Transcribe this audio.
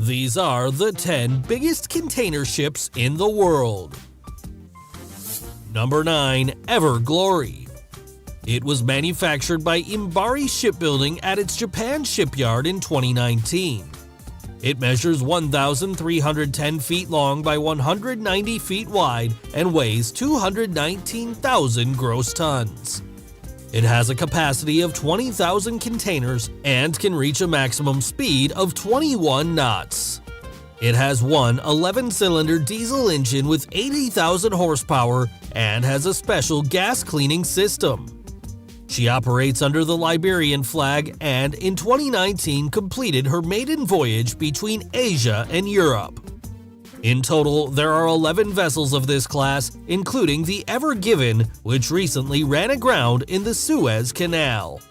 These are the 10 biggest container ships in the world. Number 9. Everglory. It was manufactured by Imbari Shipbuilding at its Japan shipyard in 2019. It measures 1,310 feet long by 190 feet wide and weighs 219,000 gross tons. It has a capacity of 20,000 containers and can reach a maximum speed of 21 knots. It has one 11-cylinder diesel engine with 80,000 horsepower and has a special gas cleaning system. She operates under the Liberian flag and in 2019 completed her maiden voyage between Asia and Europe. In total, there are 11 vessels of this class, including the Ever Given, which recently ran aground in the Suez Canal.